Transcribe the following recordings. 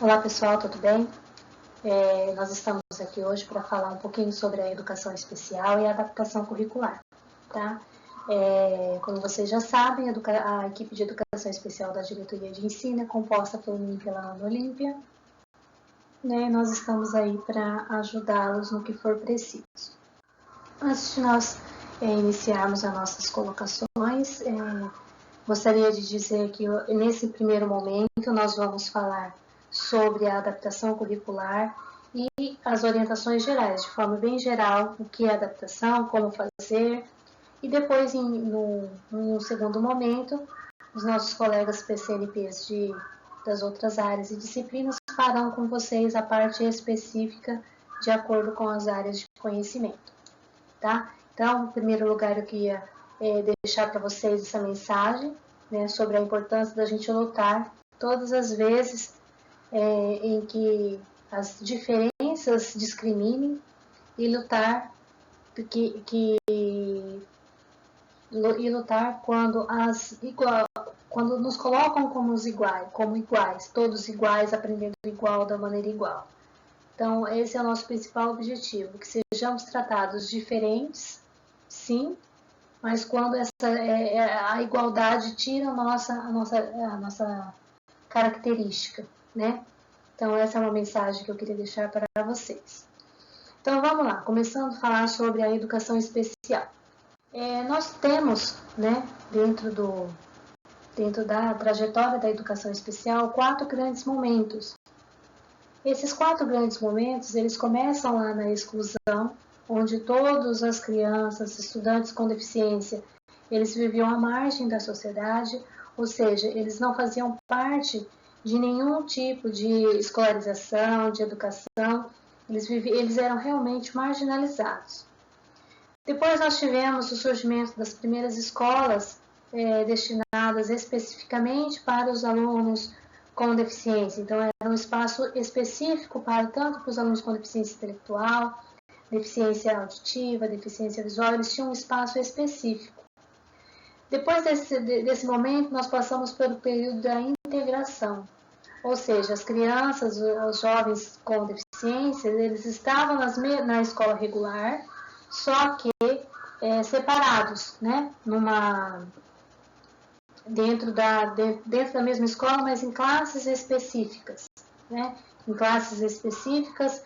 Olá pessoal, tudo bem? Nós estamos aqui hoje para falar um pouquinho sobre a educação especial e a adaptação curricular, tá? Como vocês já sabem, a equipe de educação especial da diretoria de ensino é composta por mim e pela Ana Olímpia, né? Nós estamos aí para ajudá-los no que for preciso. Antes de nós iniciarmos as nossas colocações, gostaria de dizer que nesse primeiro momento nós vamos falar sobre a adaptação curricular e as orientações gerais, de forma bem geral, o que é adaptação, como fazer, e depois, no segundo momento, os nossos colegas PCNPs das outras áreas e disciplinas farão com vocês a parte específica de acordo com as áreas de conhecimento, tá? Então, em primeiro lugar, eu queria deixar para vocês essa mensagem, né, sobre a importância da gente lutar todas as vezes em que as diferenças discriminem e lutar quando nos colocam como iguais, todos iguais, aprendendo igual, da maneira igual. Então, esse é o nosso principal objetivo, que sejamos tratados diferentes, sim, mas quando a igualdade tira a nossa característica, né? Então, essa é uma mensagem que eu queria deixar para vocês. Então, vamos lá, começando a falar sobre a educação especial. Nós temos, né, dentro da trajetória da educação especial, 4 grandes momentos. Esses 4 grandes momentos, eles começam lá na exclusão, onde todas as crianças, estudantes com deficiência, eles viviam à margem da sociedade, ou seja, eles não faziam parte de nenhum tipo de escolarização, de educação, eles eram realmente marginalizados. Depois nós tivemos o surgimento das primeiras escolas destinadas especificamente para os alunos com deficiência. Então, era um espaço específico tanto para os alunos com deficiência intelectual, deficiência auditiva, deficiência visual, eles tinham um espaço específico. Depois desse momento, nós passamos pelo período da integração, ou seja, as crianças, os jovens com deficiência, eles estavam na escola regular, só que separados, né, dentro da mesma escola, mas em classes específicas, né, em classes específicas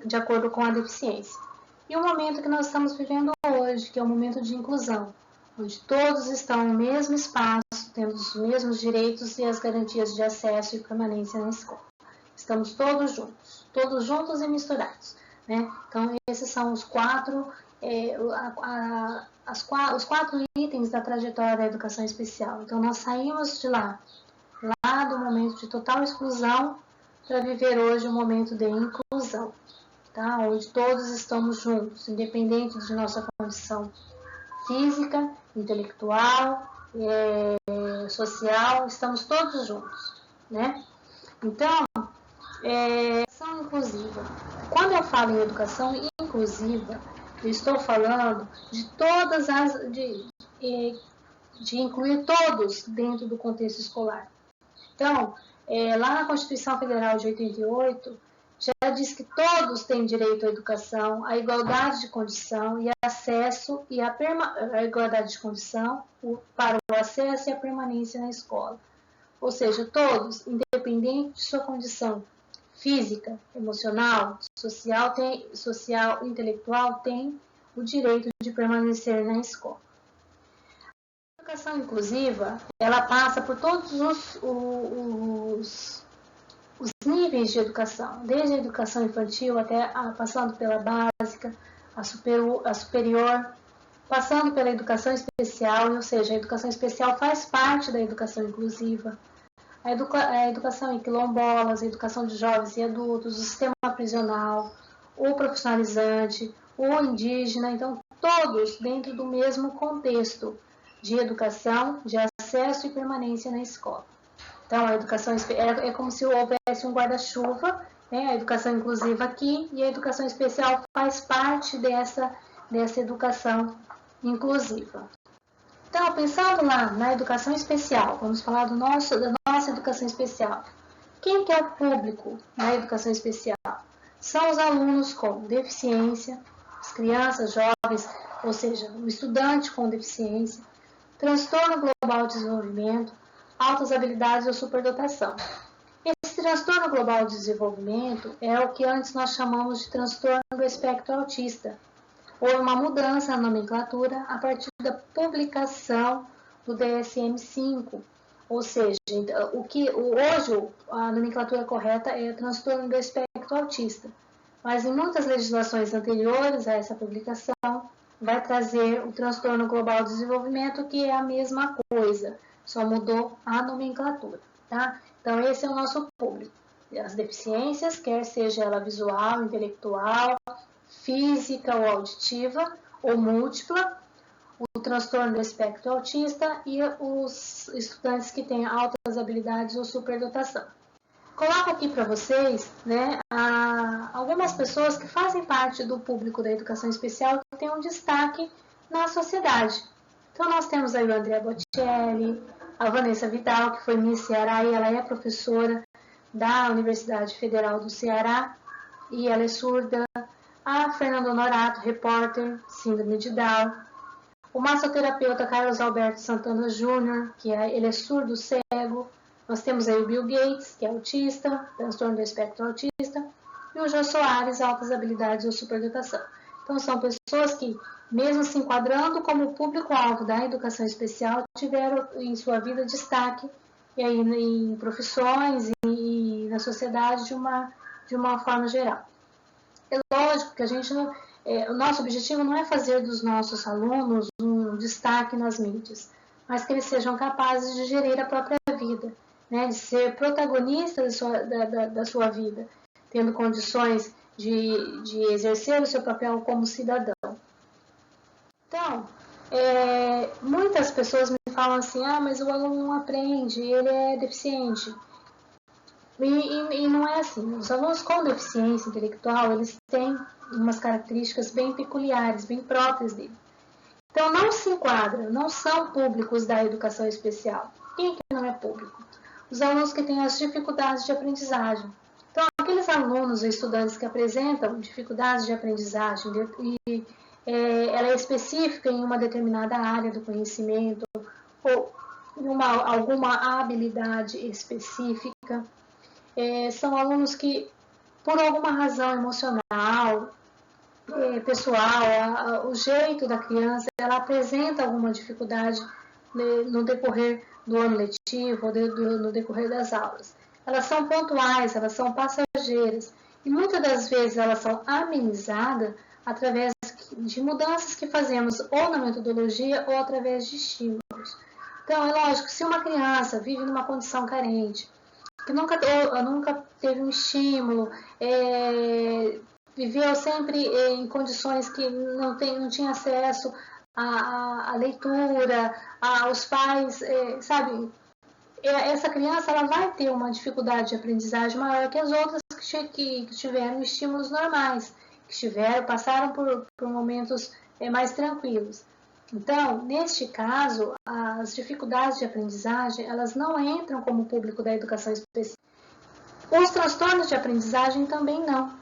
de acordo com a deficiência. E o momento que nós estamos vivendo hoje, que é o momento de inclusão, onde todos estão no mesmo espaço, tendo os mesmos direitos e as garantias de acesso e permanência na escola. Estamos todos juntos e misturados, né? Então, esses são os 4 itens da trajetória da educação especial. Então, nós saímos de lá do momento de total exclusão, para viver hoje um momento de inclusão, tá? Onde todos estamos juntos, independente de nossa condição física, intelectual, social, estamos todos juntos, né? Então, educação inclusiva. Quando eu falo em educação inclusiva, eu estou falando de incluir todos dentro do contexto escolar. Então, lá na Constituição Federal de 88, já diz que todos têm direito à educação, à igualdade de condição e acesso e a igualdade de condição para o acesso e a permanência na escola. Ou seja, todos, independente de sua condição física, emocional, social, intelectual, têm o direito de permanecer na escola. A educação inclusiva, ela passa por todos os níveis de educação, desde a educação infantil passando pela básica, a superior, passando pela educação especial, ou seja, a educação especial faz parte da educação inclusiva, a educação em quilombolas, a educação de jovens e adultos, o sistema prisional, o profissionalizante, o indígena, então todos dentro do mesmo contexto de educação, de acesso e permanência na escola. Então, a educação é como se houvesse um guarda-chuva, né? A educação inclusiva aqui, e a educação especial faz parte dessa educação inclusiva. Então, pensando lá na educação especial, vamos falar da nossa educação especial. Quem que é o público na educação especial? São os alunos com deficiência, as crianças, jovens, ou seja, o estudante com deficiência, transtorno global de desenvolvimento, altas habilidades ou superdotação. Esse transtorno global de desenvolvimento é o que antes nós chamamos de transtorno do espectro autista. Houve uma mudança na nomenclatura a partir da publicação do DSM-5, ou seja, hoje a nomenclatura correta é transtorno do espectro autista, mas em muitas legislações anteriores a essa publicação vai trazer o transtorno global de desenvolvimento, que é a mesma coisa, só mudou a nomenclatura, tá? Então esse é o nosso público, as deficiências, quer seja ela visual, intelectual, física ou auditiva, ou múltipla, o transtorno do espectro autista e os estudantes que têm altas habilidades ou superdotação. Coloco aqui para vocês, né, algumas pessoas que fazem parte do público da educação especial que tem um destaque na sociedade. Então nós temos aí o André Bocelli, a Vanessa Vidal, que foi Miss Ceará e ela é professora da Universidade Federal do Ceará e ela é surda. A Fernanda Honorato, repórter, síndrome de Down. O massoterapeuta Carlos Alberto Santana Jr., ele é surdo cego. Nós temos aí o Bill Gates, que é autista, transtorno do espectro autista. E o Jô Soares, altas habilidades ou superdotação. Então, são pessoas que, mesmo se enquadrando como público-alvo da educação especial, tiveram em sua vida destaque e aí, em profissões e na sociedade de uma forma geral. É lógico que o nosso objetivo não é fazer dos nossos alunos um destaque nas mídias, mas que eles sejam capazes de gerir a própria vida, né, de ser protagonistas da sua vida, tendo condições de exercer o seu papel como cidadão. Então, muitas pessoas me falam assim, mas o aluno não aprende, ele é deficiente. E não é assim. Os alunos com deficiência intelectual, eles têm umas características bem peculiares, bem próprias dele. Então, não se enquadram, não são públicos da educação especial. Quem que não é público? Os alunos que têm as dificuldades de aprendizagem. Então, aqueles alunos ou estudantes que apresentam dificuldades de aprendizagem e ela é específica em uma determinada área do conhecimento ou em alguma habilidade específica, são alunos que, por alguma razão emocional, pessoal, o jeito da criança, ela apresenta alguma dificuldade no decorrer do ano letivo ou no decorrer das aulas. Elas são pontuais, elas são passageiras e muitas das vezes elas são amenizadas através de mudanças que fazemos ou na metodologia ou através de estímulos. Então, é lógico, se uma criança vive numa condição carente, que nunca teve um estímulo, viveu sempre em condições que não tinha acesso à leitura, aos pais, sabe? Essa criança ela vai ter uma dificuldade de aprendizagem maior que as outras que tiveram estímulos normais, que passaram por momentos mais tranquilos. Então, neste caso, as dificuldades de aprendizagem, elas não entram como público da educação especial. Os transtornos de aprendizagem também não.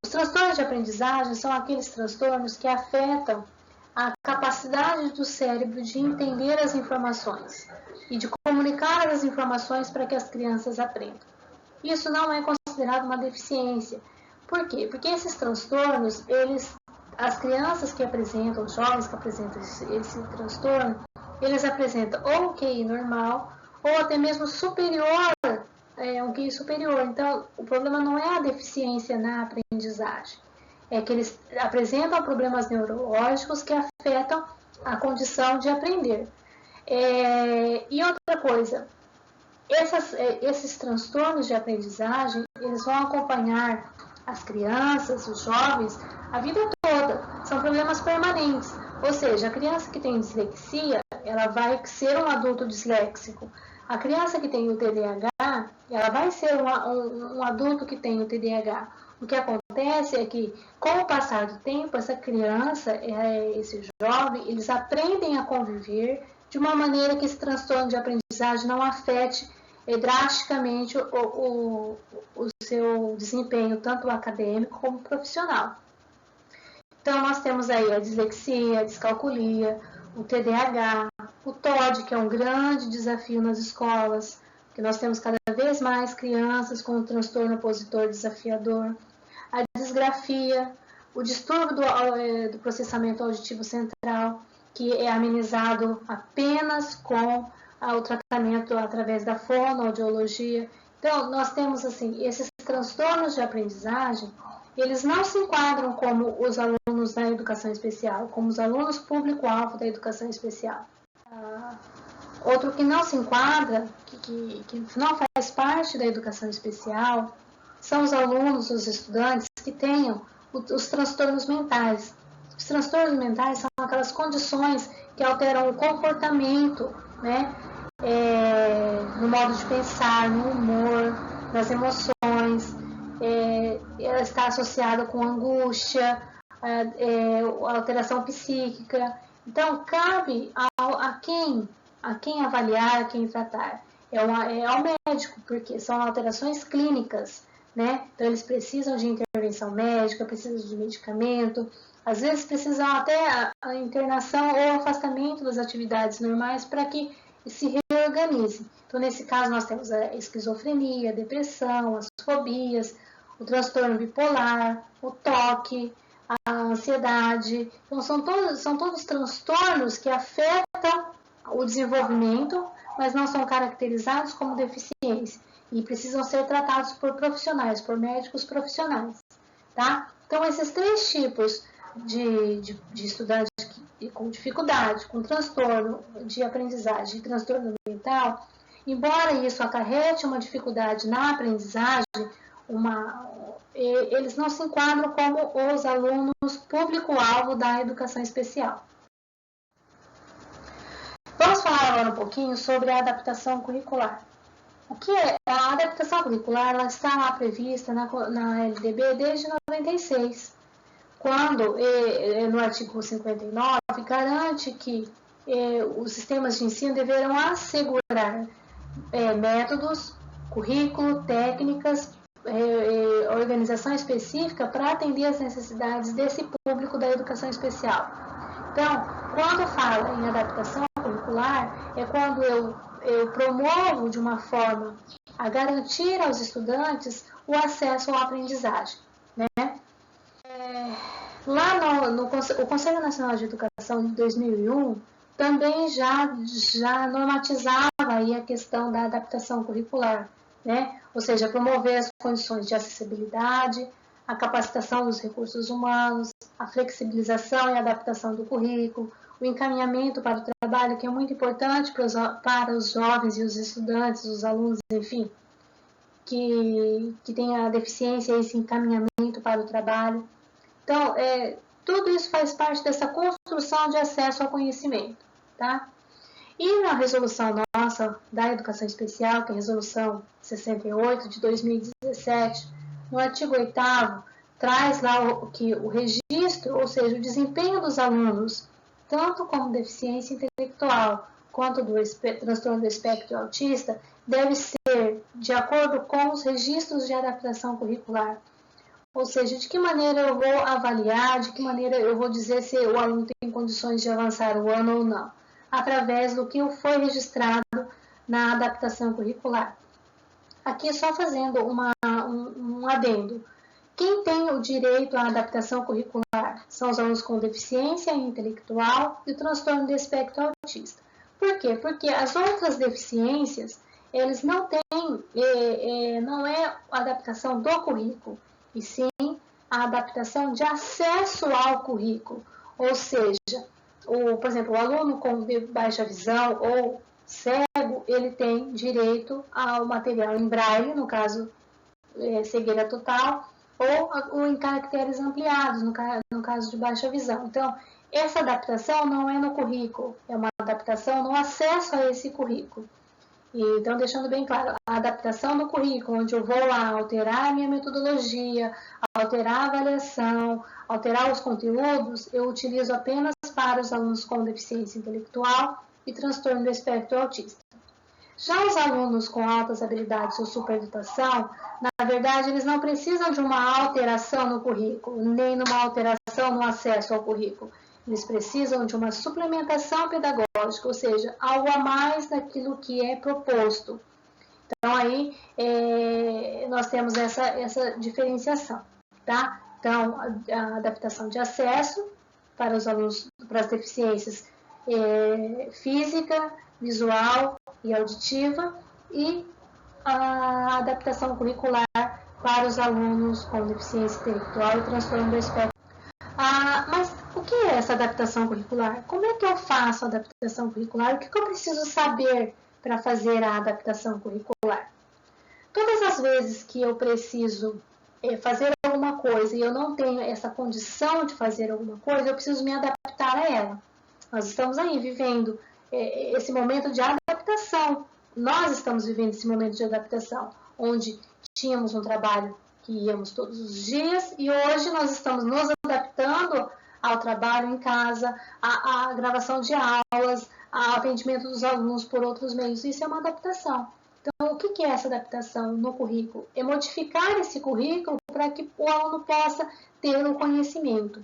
Os transtornos de aprendizagem são aqueles transtornos que afetam a capacidade do cérebro de entender as informações e de comunicar as informações para que as crianças aprendam. Isso não é considerado uma deficiência. Por quê? Porque esses transtornos, as crianças que apresentam, os jovens que apresentam esse transtorno, eles apresentam ou um QI normal, ou até mesmo superior, um QI superior. Então, o problema não é a deficiência na aprendizagem, é que eles apresentam problemas neurológicos que afetam a condição de aprender. E outra coisa, esses transtornos de aprendizagem, eles vão acompanhar as crianças, os jovens, a vida toda. São problemas permanentes. Ou seja, a criança que tem dislexia, ela vai ser um adulto disléxico. A criança que tem o TDAH, ela vai ser um adulto que tem o TDAH. O que acontece é que, com o passar do tempo, essa criança, esse jovem, eles aprendem a conviver de uma maneira que esse transtorno de aprendizagem não afete drasticamente o seu desempenho, tanto acadêmico como profissional. Então, nós temos aí a dislexia, a descalculia, o TDAH, o TOD, que é um grande desafio nas escolas, que nós temos cada vez mais crianças com um transtorno opositor desafiador, a disgrafia, o distúrbio do processamento auditivo central, que é amenizado apenas com o tratamento através da fonoaudiologia. Então, nós temos assim, esses transtornos de aprendizagem, eles não se enquadram como os alunos da educação especial, como os alunos público-alvo da educação especial. Outro que não se enquadra, que não faz parte da educação especial, são os alunos, os estudantes que tenham os transtornos mentais. Os transtornos mentais são aquelas condições que alteram o comportamento, né? No modo de pensar, no humor, nas emoções, ela está associada com angústia, alteração psíquica. Então, cabe a quem avaliar, a quem tratar. Ao médico, porque são alterações clínicas, né? Então, eles precisam de intervenção médica, precisam de medicamento, às vezes precisam até a internação ou afastamento das atividades normais para que se reorganize. Então, nesse caso, nós temos a esquizofrenia, a depressão, as fobias, o transtorno bipolar, o toque, a ansiedade. Então, são todos transtornos que afetam o desenvolvimento, mas não são caracterizados como deficiência e precisam ser tratados por profissionais, por médicos profissionais, tá? Então, esses três tipos de estudantes com dificuldade, com transtorno de aprendizagem e transtorno mental, embora isso acarrete uma dificuldade na aprendizagem, eles não se enquadram como os alunos público-alvo da educação especial. Vamos falar agora um pouquinho sobre a adaptação curricular. O que é a adaptação curricular? Ela está lá prevista na LDB desde 96, quando, no artigo 59, garante que os sistemas de ensino deverão assegurar métodos, currículo, técnicas, organização específica para atender às necessidades desse público da educação especial. Então, quando fala em adaptação curricular, é quando eu promovo de uma forma a garantir aos estudantes o acesso à aprendizagem, né? Lá o Conselho Nacional de Educação de 2001 também já normatizava aí a questão da adaptação curricular, né? Ou seja, promover as condições de acessibilidade, a capacitação dos recursos humanos, a flexibilização e adaptação do currículo, o encaminhamento para o trabalho, que é muito importante para os jovens e os estudantes, os alunos, enfim, que têm a deficiência e esse encaminhamento para o trabalho. Então, tudo isso faz parte dessa construção de acesso ao conhecimento, tá? E na resolução nossa da Educação Especial, que é a resolução 68 de 2017, no artigo 8º, traz lá que o registro, ou seja, o desempenho dos alunos, tanto como deficiência intelectual, quanto do transtorno do espectro autista, deve ser de acordo com os registros de adaptação curricular. Ou seja, de que maneira eu vou avaliar, de que maneira eu vou dizer se o aluno tem condições de avançar o ano ou não, através do que foi registrado na adaptação curricular. Aqui só fazendo um adendo. Quem tem o direito à adaptação curricular são os alunos com deficiência intelectual e o transtorno do espectro autista. Por quê? Porque as outras deficiências, eles não têm, não é a adaptação do currículo, e sim a adaptação de acesso ao currículo. Ou seja, por exemplo, o aluno com baixa visão ou cego, ele tem direito ao material em braille, no caso, cegueira total, ou em caracteres ampliados, no caso de baixa visão. Então, essa adaptação não é no currículo, é uma adaptação no acesso a esse currículo. Então, deixando bem claro, a adaptação do currículo, onde eu vou lá alterar a minha metodologia, alterar a avaliação, alterar os conteúdos, eu utilizo apenas para os alunos com deficiência intelectual e transtorno do espectro autista. Já os alunos com altas habilidades ou superdotação, na verdade, eles não precisam de uma alteração no currículo, nem numa alteração no acesso ao currículo. Eles precisam de uma suplementação pedagógica, ou seja, algo a mais daquilo que é proposto. Então, aí, nós temos essa diferenciação, tá? Então, a adaptação de acesso para os alunos, para as deficiências física, visual e auditiva, e a adaptação curricular para os alunos com deficiência intelectual e transtorno do espectro. Mas o que é essa adaptação curricular? Como é que eu faço a adaptação curricular? O que eu preciso saber para fazer a adaptação curricular? Todas as vezes que eu preciso fazer alguma coisa e eu não tenho essa condição de fazer alguma coisa, eu preciso me adaptar a ela. Nós estamos aí vivendo esse momento de adaptação. Nós estamos vivendo esse momento de adaptação, onde tínhamos um trabalho que íamos todos os dias e hoje nós estamos nos adaptando ao trabalho em casa, à gravação de aulas, ao atendimento dos alunos por outros meios. Isso é uma adaptação. Então, o que é essa adaptação no currículo? É modificar esse currículo para que o aluno possa ter o conhecimento.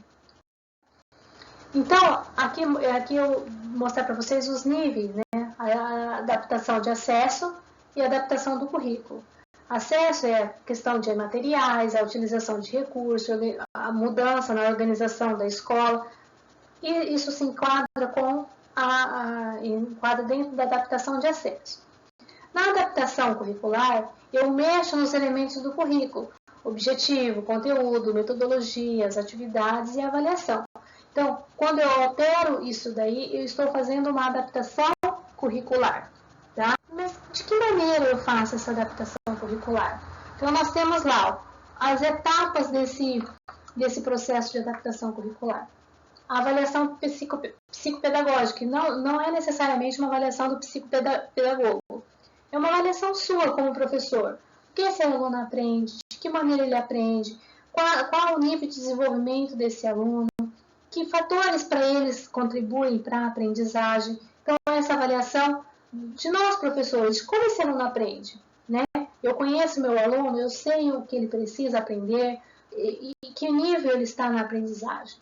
Então, aqui eu vou mostrar para vocês os níveis, né? A adaptação de acesso e a adaptação do currículo. Acesso é a questão de materiais, a utilização de recursos, a mudança na organização da escola, e isso se enquadra enquadra dentro da adaptação de acesso. Na adaptação curricular, eu mexo nos elementos do currículo: objetivo, conteúdo, metodologias, atividades e avaliação. Então, quando eu altero isso daí, eu estou fazendo uma adaptação curricular. Tá? Mas de que maneira eu faço essa adaptação curricular? Então, nós temos lá as etapas desse processo de adaptação curricular. A avaliação psicopedagógica não é necessariamente uma avaliação do psicopedagogo. É uma avaliação sua como professor. O que esse aluno aprende? De que maneira ele aprende? Qual o nível de desenvolvimento desse aluno? Que fatores para eles contribuem para a aprendizagem? Então, essa avaliação de nós, professores, como esse aluno aprende, né? Eu conheço meu aluno, eu sei o que ele precisa aprender e que nível ele está na aprendizagem.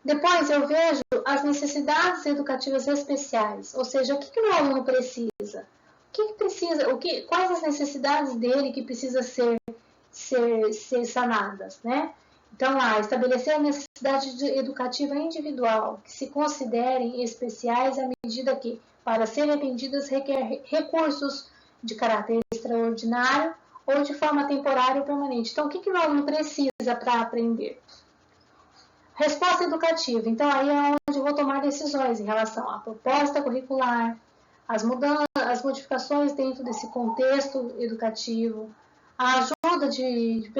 Depois eu vejo as necessidades educativas especiais, ou seja, o que o meu aluno precisa? Quais as necessidades dele que precisam ser sanadas, né? Então, lá, estabelecer a necessidade educativa individual, que se considerem especiais à medida que, para serem atendidas, requer recursos de caráter extraordinário ou de forma temporária ou permanente. Então, o que o aluno precisa para aprender? Resposta educativa. Então, aí é onde eu vou tomar decisões em relação à proposta curricular, as modificações dentro desse contexto educativo, a ajuda de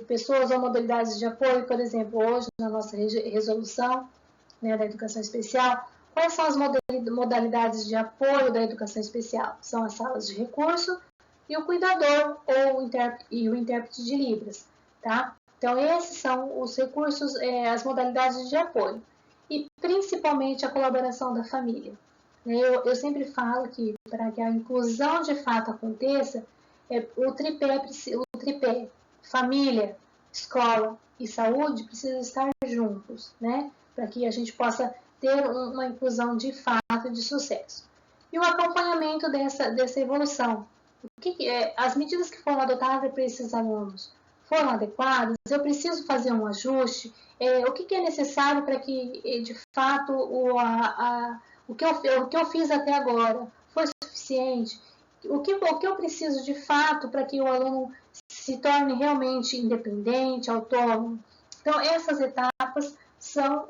pessoas ou modalidades de apoio, por exemplo, hoje na nossa resolução, né, da educação especial, quais são as modalidades de apoio da educação especial? São as salas de recurso e o cuidador ou o intérprete de Libras, tá? Então, esses são os recursos, as modalidades de apoio e principalmente a colaboração da família. Eu sempre falo que para que a inclusão de fato aconteça, o tripé família, escola e saúde precisam estar juntos, né? Para que a gente possa ter uma inclusão de fato de sucesso. E o acompanhamento dessa evolução. As medidas que foram adotadas para esses alunos foram adequadas? Eu preciso fazer um ajuste? O que é necessário para que, de fato, o que eu fiz até agora foi suficiente? O que eu preciso de fato para que o aluno se torne realmente independente, autônomo? Então, essas etapas são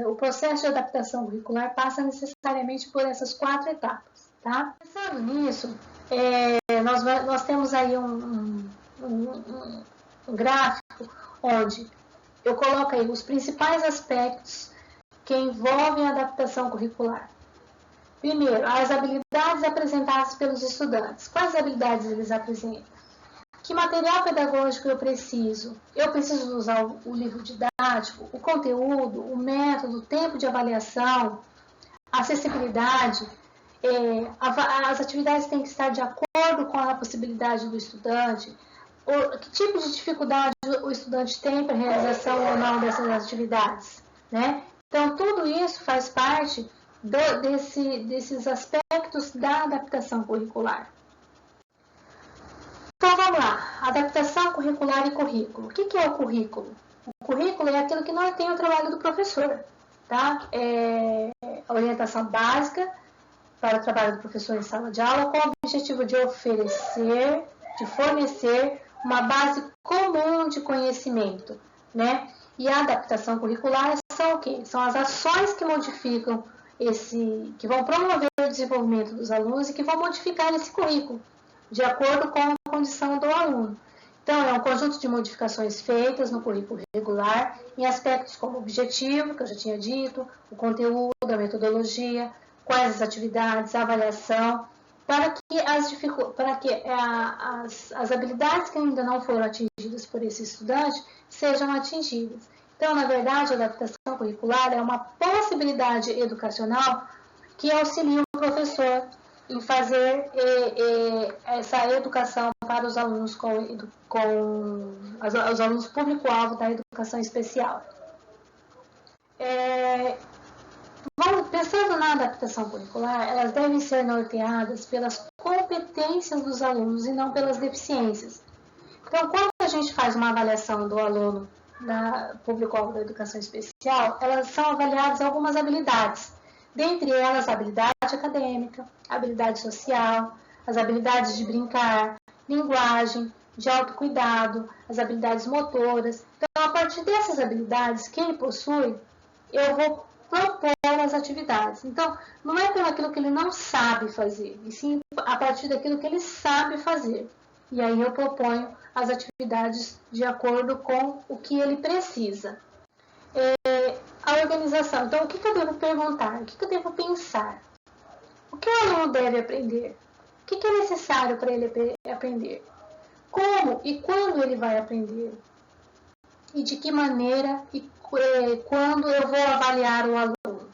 o processo de adaptação curricular passa necessariamente por essas 4 etapas, tá? Pensando nisso, nós temos aí um gráfico onde eu coloco aí os principais aspectos que envolvem a adaptação curricular. Primeiro, as habilidades apresentadas pelos estudantes. Quais habilidades eles apresentam? Que material pedagógico eu preciso? Eu preciso usar o livro didático, o conteúdo, o método, o tempo de avaliação, acessibilidade. As atividades têm que estar de acordo com a possibilidade do estudante. Que tipo de dificuldade o estudante tem para a realização ou não dessas atividades, né? Então, tudo isso faz parte desses aspectos da adaptação curricular. Então, vamos lá. Adaptação curricular e currículo. O que é o currículo? O currículo é aquilo que norteia o trabalho do professor, tá? É a orientação básica para o trabalho do professor em sala de aula com o objetivo de oferecer, de fornecer uma base comum de conhecimento, né? E a adaptação curricular são o quê? São as ações que modificam que vão promover o desenvolvimento dos alunos e que vão modificar esse currículo, de acordo com a condição do aluno. Então, é um conjunto de modificações feitas no currículo regular em aspectos como o objetivo, que eu já tinha dito, o conteúdo, a metodologia, quais as atividades, a avaliação, para que as habilidades que ainda não foram atingidas por esse estudante sejam atingidas. Então, na verdade, a adaptação curricular é uma possibilidade educacional que auxilia o professor em fazer essa educação para os alunos os alunos público-alvo da educação especial. Pensando na adaptação curricular, elas devem ser norteadas pelas competências dos alunos e não pelas deficiências. Então, quando a gente faz uma avaliação do aluno da público-alvo da educação especial, elas são avaliadas algumas habilidades, dentre elas a habilidade acadêmica, a habilidade social, as habilidades de brincar, linguagem, de autocuidado, as habilidades motoras. Então, a partir dessas habilidades que ele possui, eu vou propor as atividades. Então, não é pelo aquilo que ele não sabe fazer, e sim a partir daquilo que ele sabe fazer. E aí eu proponho as atividades de acordo com o que ele precisa. A organização. Então, o que eu devo perguntar? O que eu devo pensar? O que o aluno deve aprender? O que é necessário para ele aprender? Como e quando ele vai aprender? E de que maneira e quando eu vou avaliar o aluno?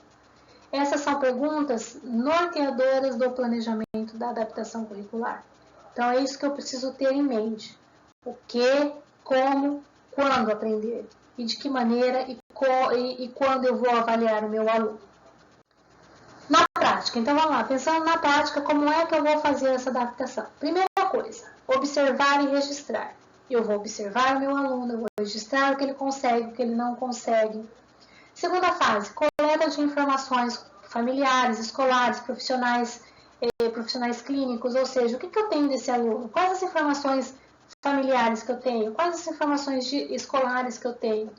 Essas são perguntas norteadoras do planejamento da adaptação curricular. Então, é isso que eu preciso ter em mente. O que, como, quando aprender. E de que maneira e quando eu vou avaliar o meu aluno. Na prática, então vamos lá, pensando na prática, como é que eu vou fazer essa adaptação? Primeira coisa, observar e registrar. Eu vou observar o meu aluno, eu vou registrar o que ele consegue, o que ele não consegue. Segunda fase, coleta de informações familiares, escolares, profissionais clínicos, ou seja, o que eu tenho desse aluno? Quais as informações familiares que eu tenho? Quais as informações escolares que eu tenho?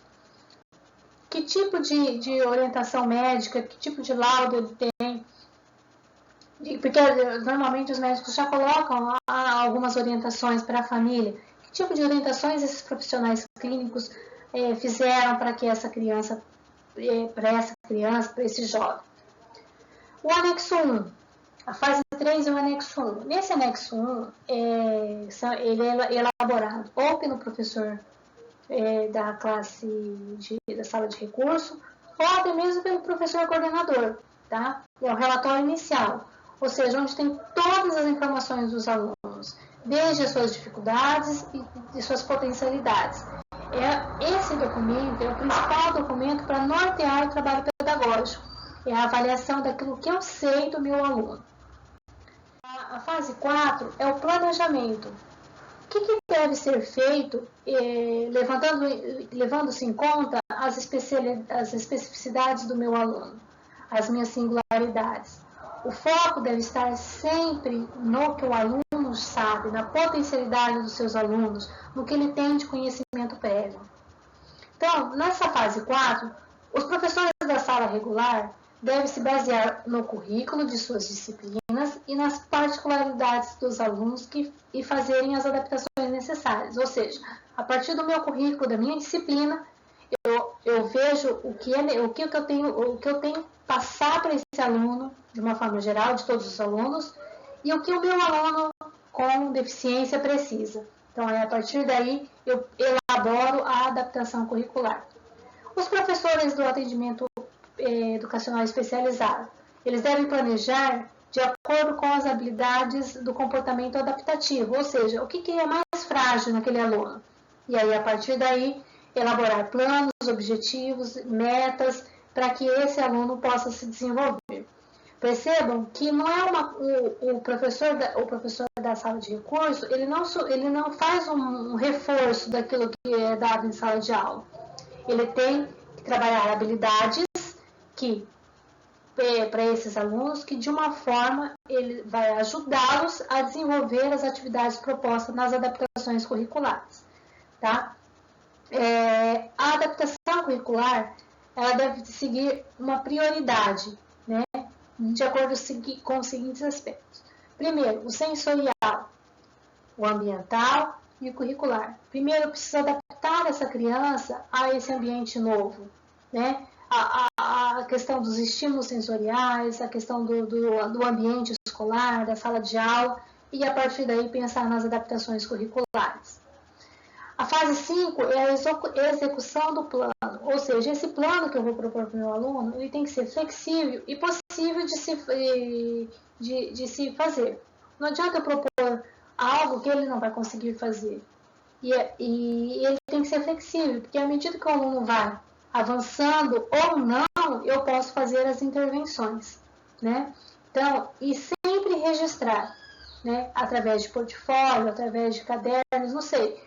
Que tipo de orientação médica, que tipo de laudo ele tem? Porque normalmente os médicos já colocam algumas orientações para a família. Que tipo de orientações esses profissionais clínicos fizeram para que essa criança, para esse jovem? O anexo 1, a fase 3 é o anexo 1. Nesse anexo 1, ele é elaborado ou pelo professor da classe da sala de recurso, ou até mesmo pelo professor coordenador, tá? É o relatório inicial, ou seja, onde tem todas as informações dos alunos, desde as suas dificuldades e suas potencialidades. Esse documento é o principal documento para nortear o trabalho pedagógico, é a avaliação daquilo que eu sei do meu aluno. A fase 4 é o planejamento. O que deve ser feito, levando-se em conta as especificidades do meu aluno, as minhas singularidades. O foco deve estar sempre no que o aluno sabe, na potencialidade dos seus alunos, no que ele tem de conhecimento prévio. Então, nessa fase 4, os professores da sala regular devem se basear no currículo de suas disciplinas e nas particularidades dos alunos e fazerem as adaptações necessárias. Ou seja, a partir do meu currículo, da minha disciplina, eu vejo o que eu tenho que passar para esse aluno de uma forma geral, de todos os alunos, e o que o meu aluno com deficiência precisa. Então, a partir daí, eu elaboro a adaptação curricular. Os professores do atendimento educacional especializado, eles devem planejar de acordo com as habilidades do comportamento adaptativo, ou seja, o que é mais frágil naquele aluno. E aí, a partir daí, elaborar planos, objetivos, metas, para que esse aluno possa se desenvolver. Percebam que não é o professor da sala de recurso, ele não faz um reforço daquilo que é dado em sala de aula. Ele tem que trabalhar habilidades que para esses alunos, que de uma forma ele vai ajudá-los a desenvolver as atividades propostas nas adaptações curriculares. Tá? A adaptação curricular, ela deve seguir uma prioridade, né? De acordo com os seguintes aspectos. Primeiro, o sensorial, o ambiental e o curricular. Primeiro, eu preciso adaptar essa criança a esse ambiente novo, né? A questão dos estímulos sensoriais, a questão do ambiente escolar, da sala de aula, e a partir daí pensar nas adaptações curriculares. A fase 5 é a execução do plano, ou seja, esse plano que eu vou propor para o meu aluno, ele tem que ser flexível e possível de se fazer. Não adianta eu propor algo que ele não vai conseguir fazer. E ele tem que ser flexível, porque à medida que o aluno vai avançando ou não, eu posso fazer as intervenções, né? Então, e sempre registrar, né? Através de portfólio, através de cadernos, não sei.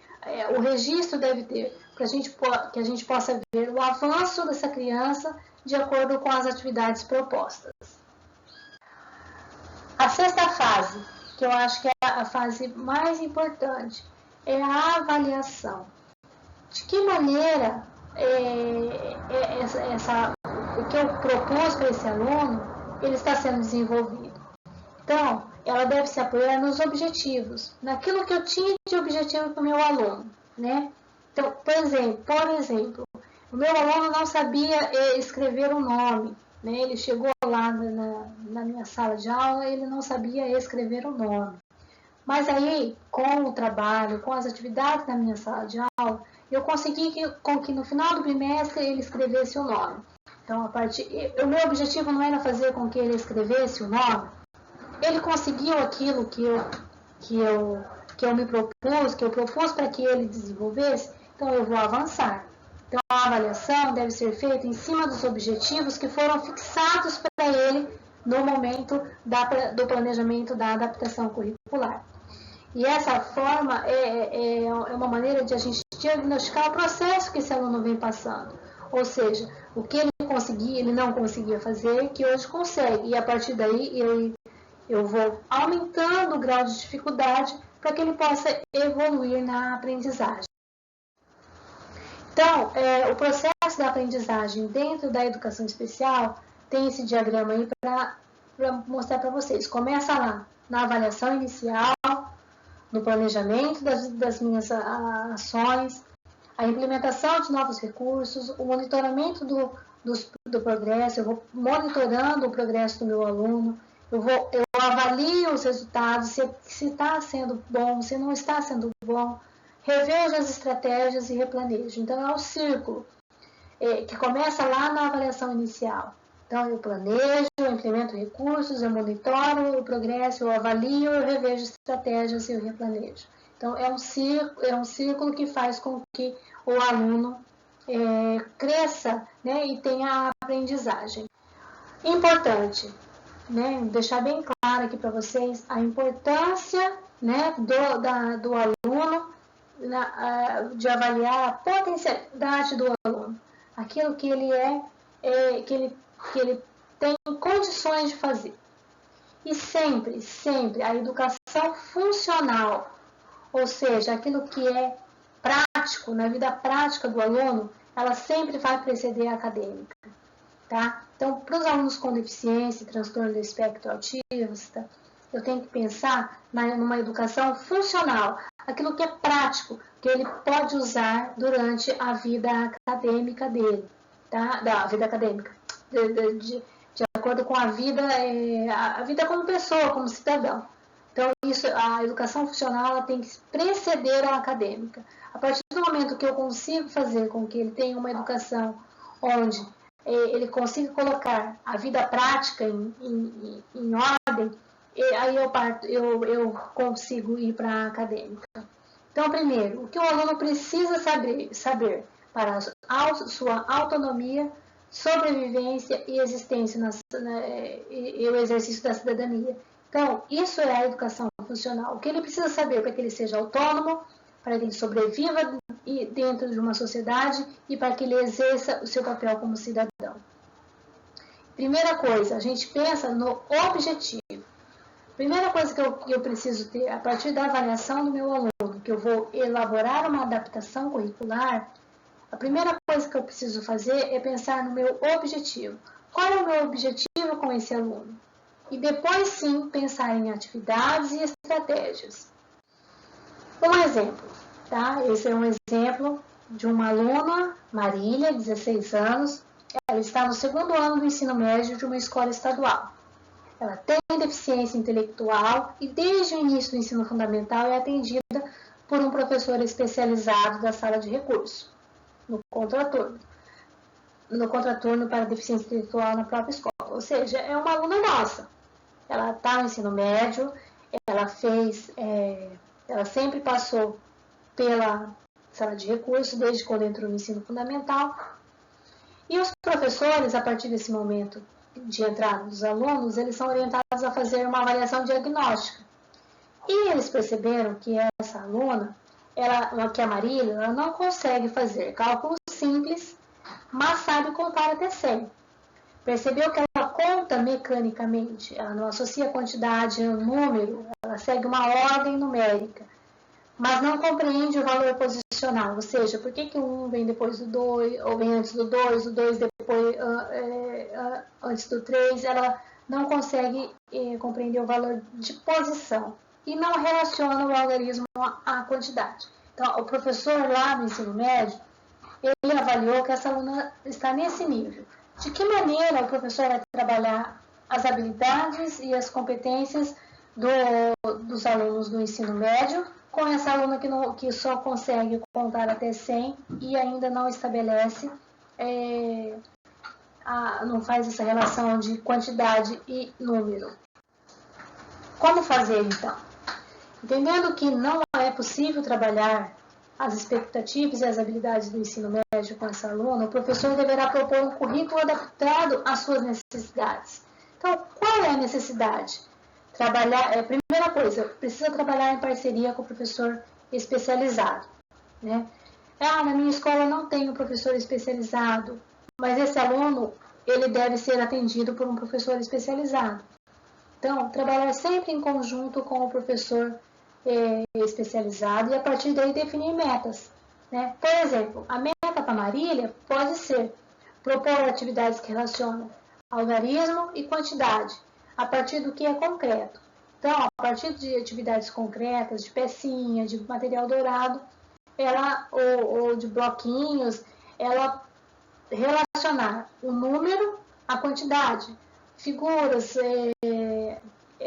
O registro deve ter, para que a gente possa ver o avanço dessa criança de acordo com as atividades propostas. A sexta fase, que eu acho que é a fase mais importante, é a avaliação. De que maneira o que eu propus para esse aluno, ele está sendo desenvolvido. Então, ela deve se apoiar nos objetivos, naquilo que eu tinha de objetivo para o meu aluno, né? Então, por exemplo, o meu aluno não sabia escrever o nome, né? Ele chegou lá na minha sala de aula, ele não sabia escrever o nome. Mas aí, com o trabalho, com as atividades da minha sala de aula, eu consegui que no final do bimestre ele escrevesse o nome. Então, o meu objetivo não era fazer com que ele escrevesse o nome. Ele conseguiu aquilo que eu me propus, que eu propus para que ele desenvolvesse, então eu vou avançar. Então, a avaliação deve ser feita em cima dos objetivos que foram fixados para ele no momento do planejamento da adaptação curricular. E essa forma é uma maneira de a gente diagnosticar o processo que esse aluno vem passando. Ou seja, o que ele não conseguia fazer, que hoje consegue. E a partir daí eu vou aumentando o grau de dificuldade para que ele possa evoluir na aprendizagem. Então, o processo da aprendizagem dentro da educação especial tem esse diagrama aí para mostrar para vocês. Começa lá na avaliação inicial, no planejamento das minhas ações, a implementação de novos recursos, o monitoramento do progresso, eu vou monitorando o progresso do meu aluno, eu avalio os resultados, se está sendo bom, se não está sendo bom, revejo as estratégias e replanejo. Então, é o círculo que começa lá na avaliação inicial. Então, eu planejo, eu implemento recursos, eu monitoro o progresso, eu avalio, eu revejo estratégias e eu replanejo. Então, é um círculo que faz com que o aluno cresça, né, e tenha a aprendizagem. Importante, né, deixar bem claro aqui para vocês a importância, né, do aluno, de avaliar a potencialidade do aluno, aquilo que ele que ele tem condições de fazer. E sempre a educação funcional, ou seja, aquilo que é prático, na vida prática do aluno, ela sempre vai preceder a acadêmica. Tá? Então, para os alunos com deficiência, transtorno do espectro autista, eu tenho que pensar numa educação funcional, aquilo que é prático, que ele pode usar durante a vida acadêmica dele, tá? Da vida acadêmica, de acordo com a vida como pessoa, como cidadão. Então, a educação funcional ela tem que preceder a acadêmica. A partir do momento que eu consigo fazer com que ele tenha uma educação onde ele consiga colocar a vida prática em ordem, aí eu consigo ir para a acadêmica. Então, primeiro, o que o aluno precisa saber para a sua autonomia, sobrevivência e existência e o exercício da cidadania. Então, isso é a educação funcional. O que ele precisa saber para que ele seja autônomo, para que ele sobreviva dentro de uma sociedade e para que ele exerça o seu papel como cidadão. Primeira coisa, a gente pensa no objetivo. Primeira coisa que eu preciso ter, a partir da avaliação do meu aluno, que eu vou elaborar uma adaptação curricular, a primeira coisa que eu preciso fazer é pensar no meu objetivo. Qual é o meu objetivo com esse aluno? E depois sim pensar em atividades e estratégias. Um exemplo, tá? Esse é um exemplo de uma aluna, Marília, 16 anos. Ela está no 2º ano do ensino médio de uma escola estadual. Ela tem deficiência intelectual e desde o início do ensino fundamental é atendida por um professor especializado da sala de recurso, no contraturno para deficiência intelectual na própria escola. Ou seja, é uma aluna nossa. Ela está no ensino médio, ela sempre passou pela sala de recurso desde quando entrou no ensino fundamental. E os professores, a partir desse momento de entrada dos alunos, eles são orientados a fazer uma avaliação diagnóstica. E eles perceberam que essa aluna, que a Marília, ela não consegue fazer cálculos simples, mas sabe contar até 100. Percebeu que ela conta mecanicamente, ela não associa quantidade a número, ela segue uma ordem numérica, mas não compreende o valor posicional, ou seja, por que o 1 vem depois do 2, ou vem antes do 2, o 2 depois, antes do 3, ela não consegue compreender o valor de posição e não relaciona o algarismo à quantidade. Então, o professor lá no ensino médio, ele avaliou que essa aluna está nesse nível. De que maneira o professor vai trabalhar as habilidades e as competências dos alunos do ensino médio com essa aluna que só consegue contar até 100 e ainda não estabelece, não faz essa relação de quantidade e número. Como fazer então? Entendendo que não é possível trabalhar as expectativas e as habilidades do ensino médio com essa aluna, o professor deverá propor um currículo adaptado às suas necessidades. Então, qual é a necessidade? Primeira coisa, precisa trabalhar em parceria com o professor especializado. Né? Na minha escola não tem um professor especializado, mas esse aluno ele deve ser atendido por um professor especializado. Então, trabalhar sempre em conjunto com o professor especializado e a partir daí definir metas. Né? Por exemplo, a meta para Marília pode ser propor atividades que relacionam algarismo e quantidade, a partir do que é concreto. Então, a partir de atividades concretas, de pecinha, de material dourado, ou de bloquinhos, ela relacionar o número à quantidade, figuras,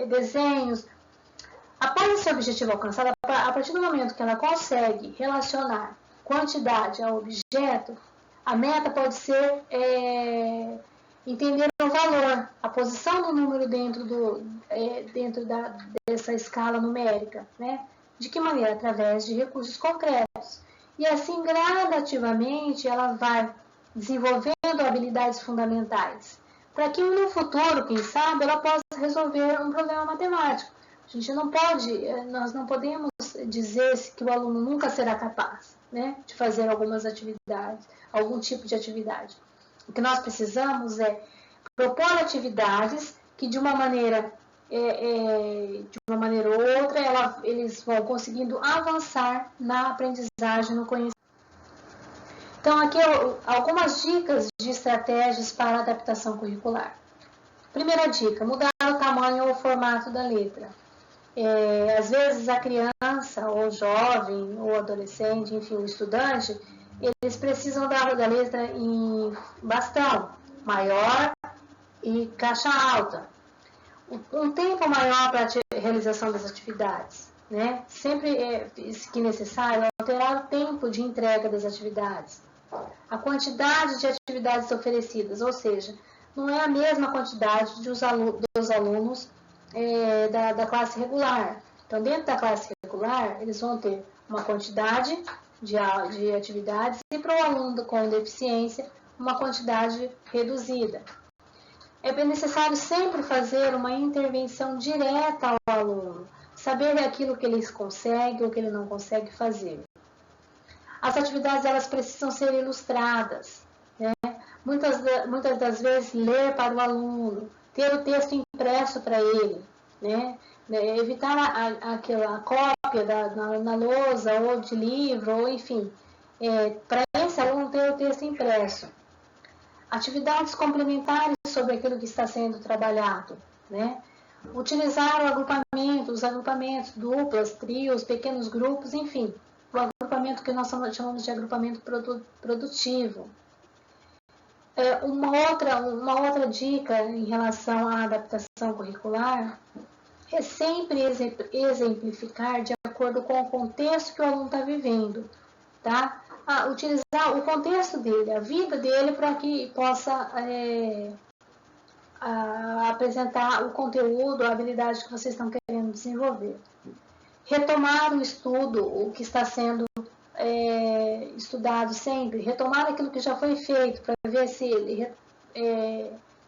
desenhos. Após esse objetivo alcançado, a partir do momento que ela consegue relacionar quantidade ao objeto, a meta pode ser entender o valor, a posição do número dentro dessa escala numérica. Né? De que maneira? Através de recursos concretos. E assim, gradativamente, ela vai desenvolvendo habilidades fundamentais, para que no futuro, quem sabe, ela possa resolver um problema matemático. Nós não podemos dizer que o aluno nunca será capaz, né, de fazer algumas atividades, algum tipo de atividade. O que nós precisamos é propor atividades que de uma maneira ou outra, eles vão conseguindo avançar na aprendizagem, no conhecimento. Então, aqui algumas dicas de estratégias para adaptação curricular. Primeira dica, mudar o tamanho ou o formato da letra. Às vezes a criança, ou jovem, ou adolescente, enfim, o estudante, eles precisam da letra em bastão, maior e caixa alta. Um tempo maior para a realização das atividades, né? Sempre que necessário, alterar o tempo de entrega das atividades. A quantidade de atividades oferecidas, ou seja, não é a mesma quantidade dos alunos da classe regular. Então, dentro da classe regular, eles vão ter uma quantidade de atividades e para o aluno com deficiência, uma quantidade reduzida. É necessário sempre fazer uma intervenção direta ao aluno, saber aquilo que ele consegue ou que ele não consegue fazer. As atividades elas precisam ser ilustradas, né? Muitas das vezes ler para o aluno, ter o texto impresso para ele, né? Evitar aquela cópia na lousa ou de livro, ou enfim, para esse aluno ter o texto impresso. Atividades complementares sobre aquilo que está sendo trabalhado, né? Utilizar os agrupamentos, duplas, trios, pequenos grupos, enfim, o agrupamento que nós chamamos de agrupamento produtivo. Uma outra dica em relação à adaptação curricular é sempre exemplificar de acordo com o contexto que o aluno está vivendo, tá? Utilizar o contexto dele, a vida dele, para que possa apresentar o conteúdo, a habilidade que vocês estão querendo desenvolver. Retomar o estudo, o que está sendo estudado sempre, retomar aquilo que já foi feito, para ver se ele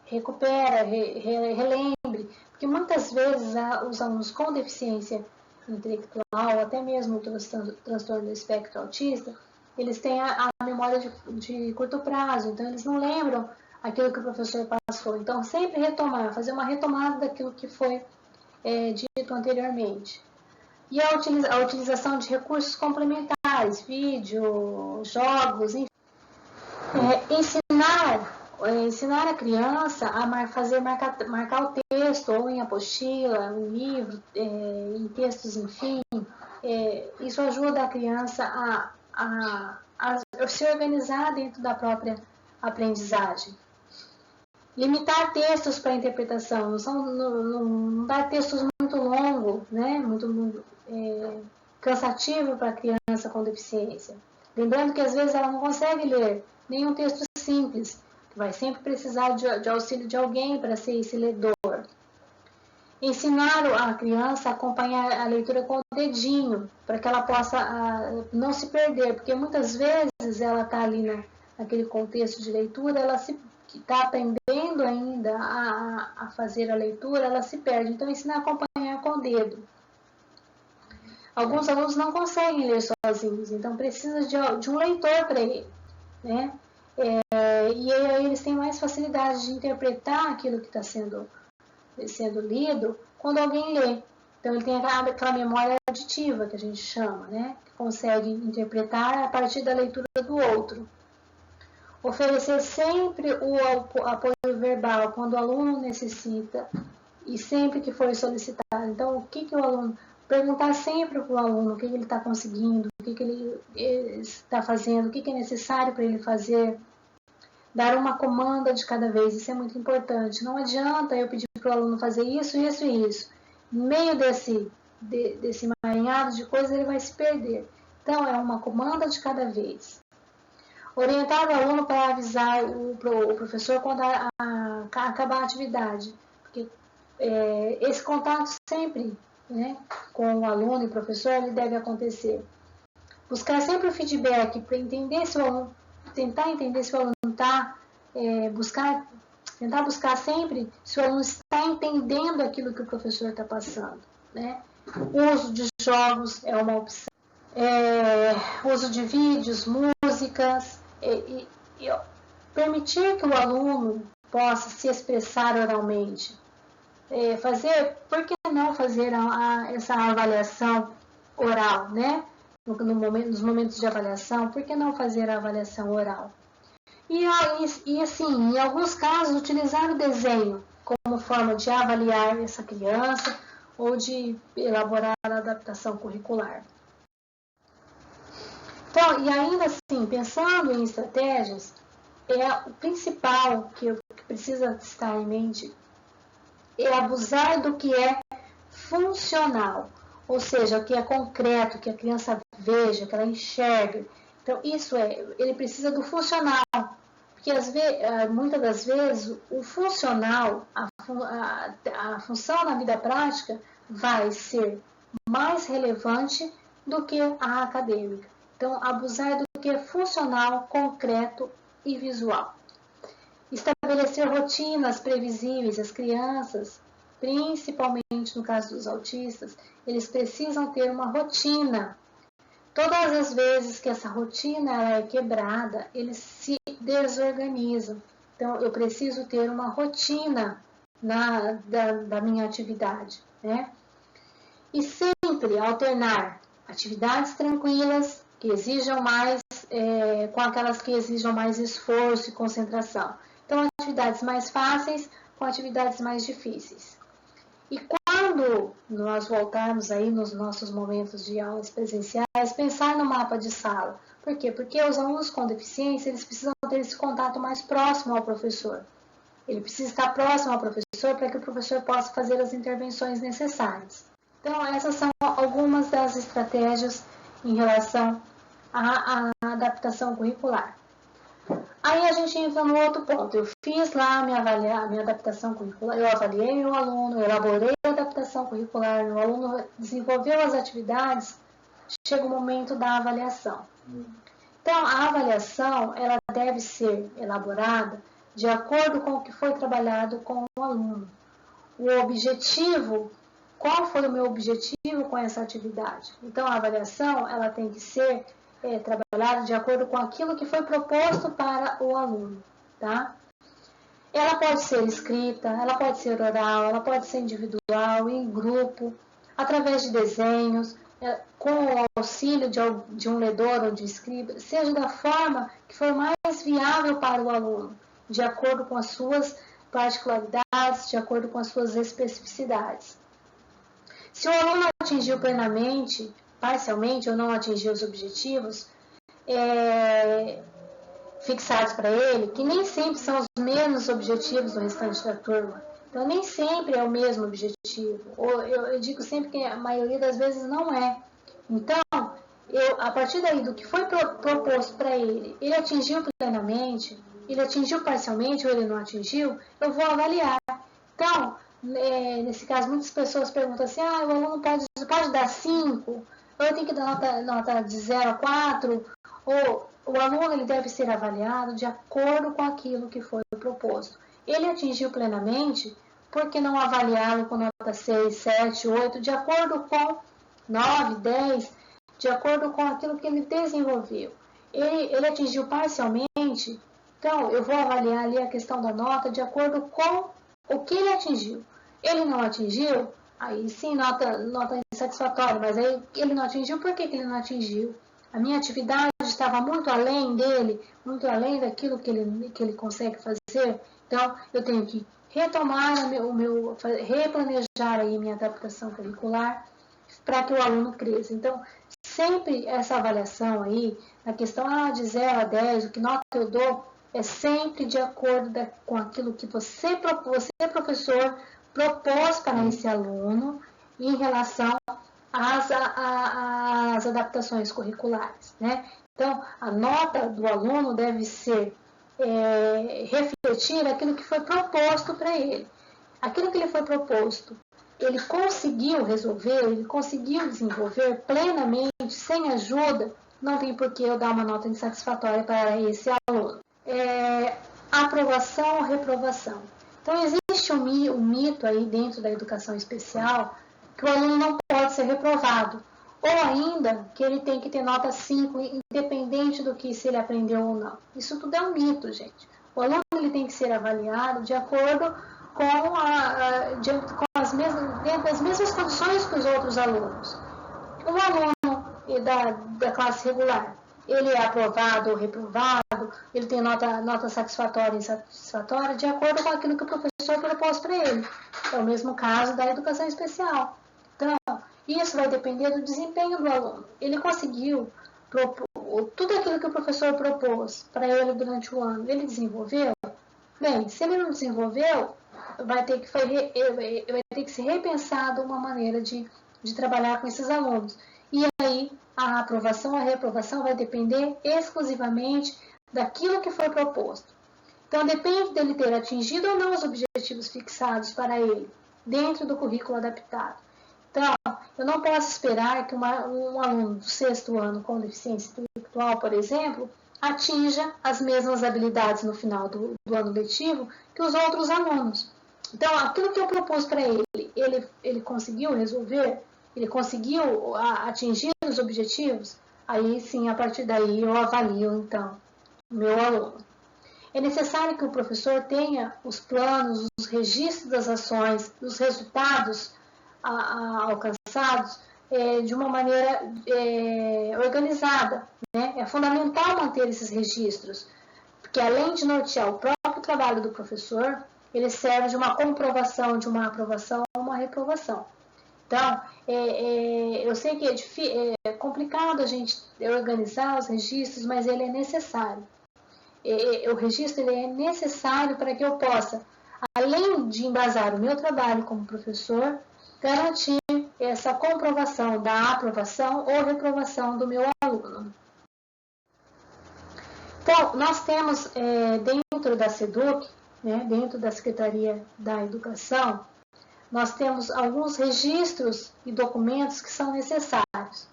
recupera, relembre, porque muitas vezes os alunos com deficiência intelectual, até mesmo o transtorno do espectro autista, eles têm a memória de curto prazo, então eles não lembram aquilo que o professor passou. Então, sempre retomar, fazer uma retomada daquilo que foi dito anteriormente. E a utilização de recursos complementares, vídeo, jogos, enfim. Ensinar a criança a marcar o texto, ou em apostila, em livro, em textos, enfim. Isso ajuda a criança a se organizar dentro da própria aprendizagem. Limitar textos para interpretação, não dar textos muito longos, né? muito cansativo para a criança com deficiência. Lembrando que às vezes ela não consegue ler nenhum texto simples, vai sempre precisar de auxílio de alguém para ser esse ledor. Ensinar a criança a acompanhar a leitura com o dedinho, para que ela possa não se perder, porque muitas vezes ela está ali naquele contexto de leitura, ela está aprendendo ainda a fazer a leitura, ela se perde. Então, ensinar a acompanhar com o dedo. Alguns alunos não conseguem ler sozinhos, então precisa de um leitor para ele, né? E aí eles têm mais facilidade de interpretar aquilo que está sendo lido quando alguém lê. Então ele tem aquela memória auditiva que a gente chama, né? Que consegue interpretar a partir da leitura do outro. Oferecer sempre o apoio verbal quando o aluno necessita e sempre que for solicitado. Então, o que o aluno... Perguntar sempre para o aluno o que ele está conseguindo, o que ele está fazendo, o que é necessário para ele fazer. Dar uma comanda de cada vez, isso é muito importante. Não adianta eu pedir para o aluno fazer isso, isso e isso. No meio desse emaranhado de coisas, ele vai se perder. Então, é uma comanda de cada vez. Orientar o aluno para avisar o professor quando acabar a atividade. Porque esse contato sempre, né, com o aluno e o professor, ele deve acontecer. Buscar sempre o feedback para entender se o aluno, tentar entender se o aluno está, tentar buscar sempre se o aluno está entendendo aquilo que o professor está passando, né? O uso de jogos é uma opção. Uso de vídeos, músicas, e permitir que o aluno possa se expressar oralmente. Por que não fazer essa avaliação oral, né? Nos momentos de avaliação, por que não fazer a avaliação oral? E assim, em alguns casos, utilizar o desenho como forma de avaliar essa criança ou de elaborar a adaptação curricular. Então, e ainda assim, pensando em estratégias, o principal que precisa estar em mente é abusar do que é funcional, ou seja, o que é concreto, que a criança veja, que ela enxergue. Então, ele precisa do funcional, porque muitas das vezes o funcional, a função na vida prática vai ser mais relevante do que a acadêmica. Então, abusar do que é funcional, concreto e visual. Estabelecer rotinas previsíveis. As crianças, principalmente no caso dos autistas, eles precisam ter uma rotina. Todas as vezes que essa rotina ela é quebrada, eles se desorganizam. Então, eu preciso ter uma rotina da minha atividade, né? E sempre alternar atividades tranquilas, que exijam mais, com aquelas que exijam mais esforço e concentração. Então, atividades mais fáceis com atividades mais difíceis. E quando nós voltarmos aí nos nossos momentos de aulas presenciais, pensar no mapa de sala. Por quê? Porque os alunos com deficiência, eles precisam ter esse contato mais próximo ao professor. Ele precisa estar próximo ao professor para que o professor possa fazer as intervenções necessárias. Então, essas são algumas das estratégias em relação à adaptação curricular. Aí a gente entra no outro ponto. Eu fiz lá a minha adaptação curricular, eu avaliei meu aluno, eu elaborei a adaptação curricular, meu aluno desenvolveu as atividades, chega o momento da avaliação. Então, a avaliação, ela deve ser elaborada de acordo com o que foi trabalhado com o aluno. O objetivo, qual foi o meu objetivo com essa atividade? Então, a avaliação, ela tem que ser trabalhada de acordo com aquilo que foi proposto para o aluno, tá? Ela pode ser escrita, ela pode ser oral, ela pode ser individual, em grupo, através de desenhos, com o auxílio de um ledor ou de escriba, seja da forma que for mais viável para o aluno, de acordo com as suas particularidades, de acordo com as suas especificidades. Se o aluno atingiu plenamente, parcialmente ou não atingiu os objetivos fixados para ele, que nem sempre são os mesmos objetivos do restante da turma. Então, nem sempre é o mesmo objetivo. Ou eu digo sempre que a maioria das vezes não é. Então, a partir daí do que foi proposto para ele, ele atingiu plenamente, ele atingiu parcialmente ou ele não atingiu, eu vou avaliar. Então, nesse caso, muitas pessoas perguntam assim, o aluno pode dar 5, ou eu tenho que dar nota de 0 a 4, ou o aluno ele deve ser avaliado de acordo com aquilo que foi proposto. Ele atingiu plenamente, por que não avaliá-lo com nota 6, 7, 8, de acordo com 9, 10, de acordo com aquilo que ele desenvolveu. Ele atingiu parcialmente, então eu vou avaliar ali a questão da nota de acordo com o que ele atingiu. Ele não atingiu, aí sim nota insatisfatória, mas aí ele não atingiu, por que ele não atingiu? A minha atividade estava muito além dele, muito além daquilo que ele consegue fazer, então eu tenho que retomar replanejar aí minha adaptação curricular para que o aluno cresça. Então, sempre essa avaliação aí, na questão de 0 a 10, o que nota eu dou, é sempre de acordo com aquilo que você, professor, propôs para esse aluno em relação às adaptações curriculares, né? Então, a nota do aluno deve ser refletir aquilo que foi proposto para ele. Aquilo que ele foi proposto, ele conseguiu resolver, ele conseguiu desenvolver plenamente, sem ajuda, não tem por que eu dar uma nota insatisfatória para esse aluno. Aprovação ou reprovação. Então, existe um mito aí dentro da educação especial que o aluno não pode ser reprovado, ou ainda que ele tem que ter nota 5, independente do que se ele aprendeu ou não. Isso tudo é um mito, gente. O aluno ele tem que ser avaliado de acordo dentro das mesmas condições que os outros alunos. Um aluno da classe regular, ele é aprovado ou reprovado, ele tem nota satisfatória ou insatisfatória, de acordo com aquilo que o professor propôs para ele. É o mesmo caso da educação especial. Então, isso vai depender do desempenho do aluno. Ele conseguiu tudo aquilo que o professor propôs para ele durante o ano, ele desenvolveu? Bem, se ele não desenvolveu, vai ter que ser repensado uma maneira de trabalhar com esses alunos. E aí, a aprovação, a reaprovação vai depender exclusivamente daquilo que foi proposto. Então, depende dele ter atingido ou não os objetivos fixados para ele, dentro do currículo adaptado. Então, eu não posso esperar que um aluno do 6º ano com deficiência intelectual, por exemplo, atinja as mesmas habilidades no final do ano letivo que os outros alunos. Então, aquilo que eu propus para ele conseguiu resolver? Ele conseguiu atingir os objetivos? Aí sim, a partir daí eu avalio, então, o meu aluno. É necessário que o professor tenha os planos, os registros das ações, os resultados alcançados de uma maneira organizada. Né? É fundamental manter esses registros, porque além de nortear o próprio trabalho do professor, ele serve de uma comprovação, de uma aprovação ou uma reprovação. Então, eu sei que é complicado a gente organizar os registros, mas ele é necessário. O registro ele é necessário para que eu possa, além de embasar o meu trabalho como professor, garantir essa comprovação da aprovação ou reprovação do meu aluno. Então, nós temos dentro da SEDUC, né, dentro da Secretaria da Educação, nós temos alguns registros e documentos que são necessários.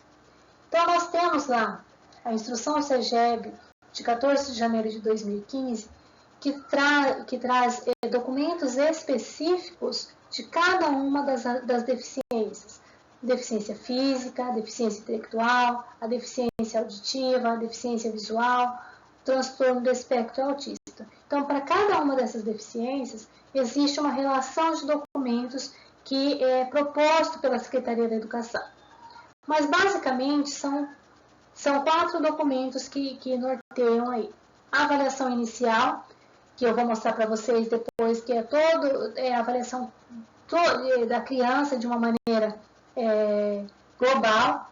Então, nós temos lá a Instrução SEGEB de 14 de janeiro de 2015, que traz documentos específicos de cada uma das deficiências. Deficiência física, deficiência intelectual, a deficiência auditiva, a deficiência visual, transtorno do espectro autista. Então, para cada uma dessas deficiências, existe uma relação de documentos que é proposto pela Secretaria da Educação. Mas, basicamente, são 4 documentos que norteiam aí. A avaliação inicial, que eu vou mostrar para vocês depois, que é a avaliação da criança de uma maneira global.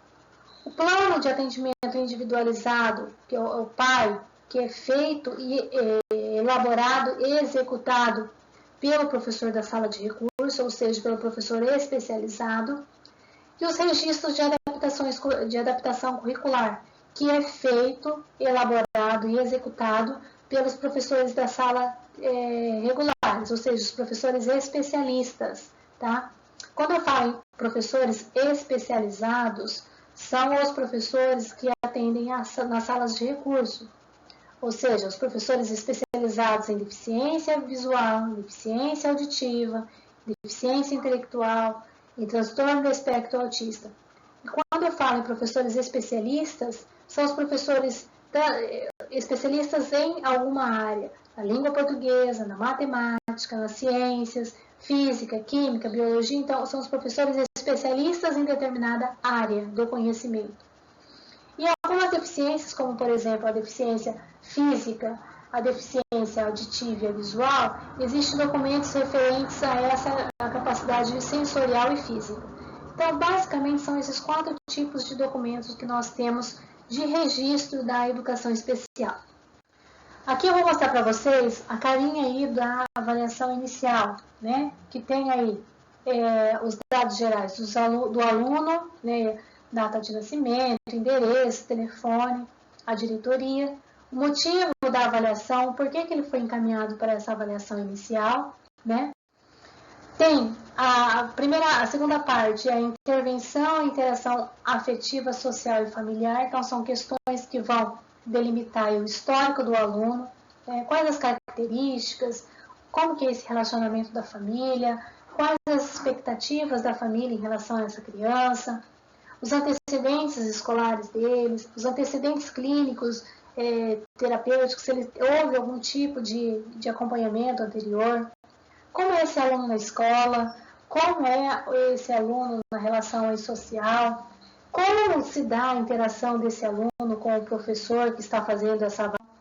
O plano de atendimento individualizado, que é o PAI, que é feito e elaborado e executado pelo professor da sala de recurso, ou seja, pelo professor especializado. E os registros de adaptação curricular, que é feito, elaborado e executado pelos professores da sala regulares, ou seja, os professores especialistas. Tá? Quando eu falo em professores especializados, são os professores que atendem nas salas de recurso, ou seja, os professores especializados em deficiência visual, deficiência auditiva, deficiência intelectual, em transtorno do espectro autista. E quando eu falo em professores especialistas, são os professores especialistas em alguma área, na língua portuguesa, na matemática, nas ciências, física, química, biologia. Então, são os professores especialistas em determinada área do conhecimento. E algumas deficiências, como por exemplo a deficiência física, a deficiência auditiva e visual, existem documentos referentes a essa capacidade sensorial e física. Então, basicamente, são esses 4 tipos de documentos que nós temos de registro da educação especial. Aqui eu vou mostrar para vocês a carinha aí da avaliação inicial, né? Que tem aí os dados gerais do aluno, né? Data de nascimento, endereço, telefone, a diretoria, o motivo da avaliação, por que ele foi encaminhado para essa avaliação inicial, né? Tem a segunda parte, a intervenção e interação afetiva, social e familiar. Então, são questões que vão delimitar o histórico do aluno, quais as características, como que é esse relacionamento da família, quais as expectativas da família em relação a essa criança, os antecedentes escolares deles, os antecedentes clínicos, terapêuticos, se houve algum tipo de acompanhamento anterior, como é esse aluno na escola, como é esse aluno na relação social, como se dá a interação desse aluno com o professor que está fazendo essa avaliação.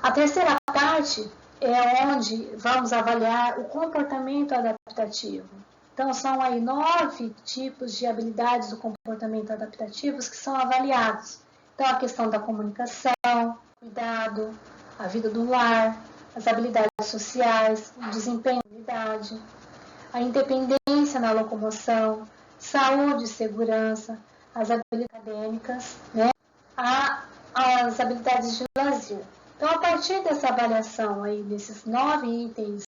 A terceira parte é onde vamos avaliar o comportamento adaptativo. Então, são aí 9 tipos de habilidades do comportamento adaptativo que são avaliados. Então, a questão da comunicação, cuidado, a vida do lar, as habilidades sociais, o desempenho da unidade, a independência na locomoção, saúde e segurança, as habilidades acadêmicas, né? As habilidades de lazer. Então, a partir dessa avaliação aí, desses 9 itens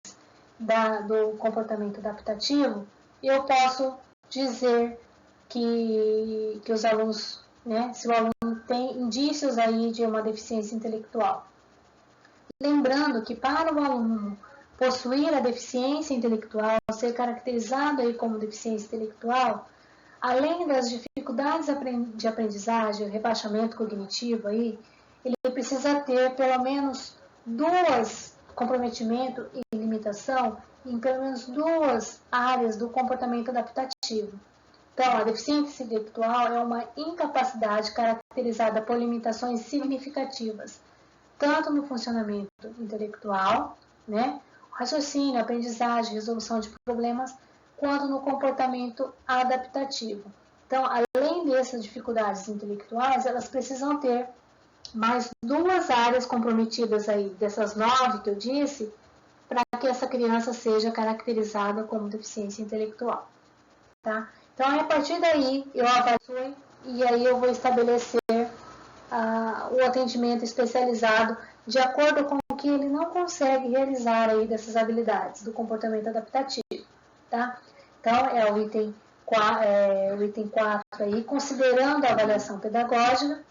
do comportamento adaptativo, eu posso dizer que os alunos, né, se o aluno tem indícios aí de uma deficiência intelectual. Lembrando que para o aluno possuir a deficiência intelectual, ser caracterizado aí como deficiência intelectual, além das dificuldades de aprendizagem, o rebaixamento cognitivo aí, ele precisa ter pelo menos comprometimento e limitação em pelo menos 2 áreas do comportamento adaptativo. Então, a deficiência intelectual é uma incapacidade caracterizada por limitações significativas, tanto no funcionamento intelectual, né, raciocínio, aprendizagem, resolução de problemas, quanto no comportamento adaptativo. Então, além dessas dificuldades intelectuais, elas precisam ter mais 2 áreas comprometidas aí, dessas 9 que eu disse, para que essa criança seja caracterizada como deficiência intelectual. Tá? Então, a partir daí, eu avalio e aí eu vou estabelecer o atendimento especializado de acordo com o que ele não consegue realizar aí dessas habilidades do comportamento adaptativo. Tá? Então, é o item 4 aí, considerando a avaliação pedagógica,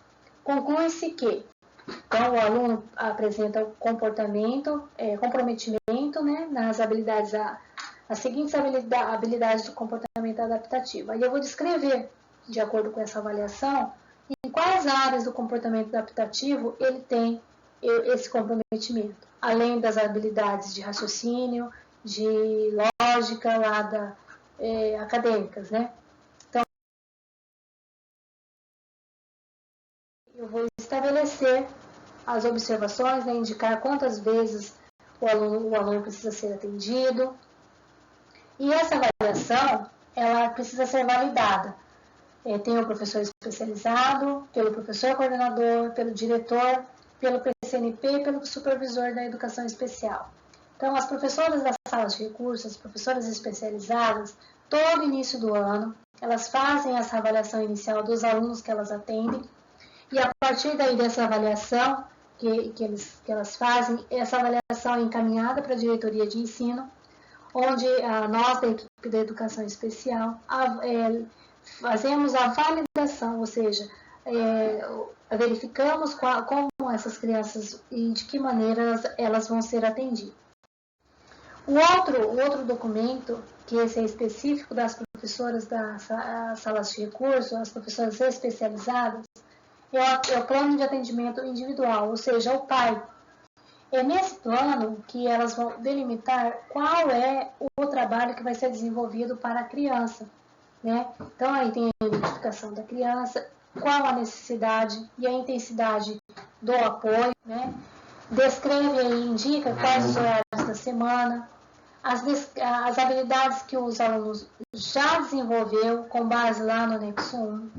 conclui-se que então, o aluno apresenta o comprometimento, né, nas habilidades, as seguintes habilidades do comportamento adaptativo. Aí eu vou descrever, de acordo com essa avaliação, em quais áreas do comportamento adaptativo ele tem esse comprometimento, além das habilidades de raciocínio, de lógica, acadêmicas, né? Então, eu vou estabelecer as observações, né, indicar quantas vezes o aluno precisa ser atendido. E essa avaliação, ela precisa ser validada. Tem o professor especializado, pelo professor coordenador, pelo diretor, pelo PCNP e pelo supervisor da educação especial. Então, as professoras das salas de recursos, as professoras especializadas, todo início do ano, elas fazem essa avaliação inicial dos alunos que elas atendem, e a partir daí dessa avaliação que elas fazem, essa avaliação é encaminhada para a diretoria de ensino, onde nós, da equipe da educação especial, fazemos a validação, ou seja, verificamos como essas crianças e de que maneira elas vão ser atendidas. O outro documento, que esse é específico das professoras das salas de recurso, as professoras especializadas, é o plano de atendimento individual, ou seja, o PAI. É nesse plano que elas vão delimitar qual é o trabalho que vai ser desenvolvido para a criança, né? Então, aí tem a identificação da criança, qual a necessidade e a intensidade do apoio, né? Descreve e indica quais os horários da semana, as habilidades que os alunos já desenvolveu com base lá no anexo 1,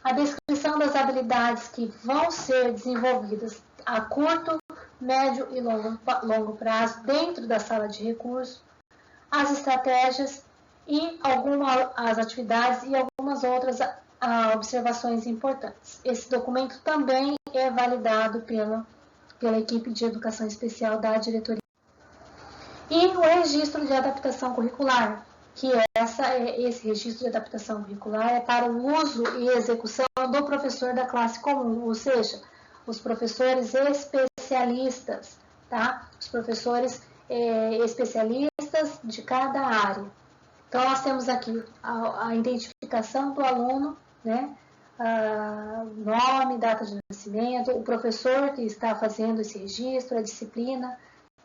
a descrição das habilidades que vão ser desenvolvidas a curto, médio e longo prazo dentro da sala de recurso, as estratégias e as atividades e algumas outras observações importantes. Esse documento também é validado pela equipe de educação especial da diretoria. E o registro de adaptação curricular, que esse registro de adaptação curricular é para o uso e execução do professor da classe comum, ou seja, os professores especialistas, tá? Os professores especialistas de cada área. Então, nós temos aqui a identificação do aluno, né? Nome, data de nascimento, o professor que está fazendo esse registro, a disciplina,